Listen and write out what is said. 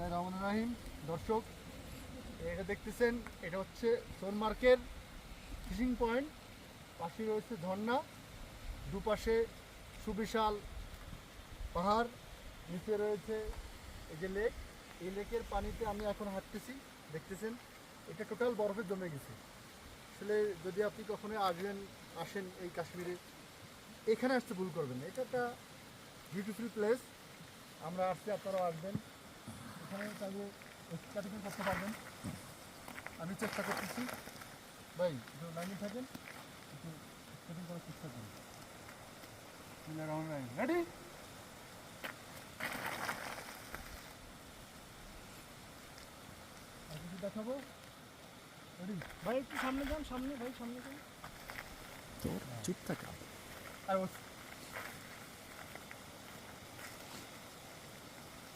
বিসমিল্লাহির রহমানির রহিম। দর্শক, এটা দেখতেছেন, এটা হচ্ছে সোনমার্গের ফিশিং পয়েন্ট। পাশে রয়েছে ঝর্ণা, দুপাশে সুবিশাল পাহাড়, নিচে রয়েছে এই যে লেক। এই লেকের পানিতে আমি এখন হাঁটতেছি, দেখতেছেন এটা টোটাল বরফে জমে গেছে। আসলে যদি আপনি কখনো আসেন এই কাশ্মীরে, এখানে আসতে ভুল করবেন না। এটা একটা বিউটিফুল প্লেস। আমরা আসছি, আপনারাও আসবেন। এখানে চাইলে স্কেটিং করতে পারবেন। আমি চেষ্টা করতেছি। ভাই একটু লাইনে থাকেন, একটু স্কেটিং করার চেষ্টা করুন। রেডি? আর কিছু দেখাবো? রেডি ভাই, একটু সামনে যান, সামনে ভাই, সামনে যান। তোর চুপ থাকা। আর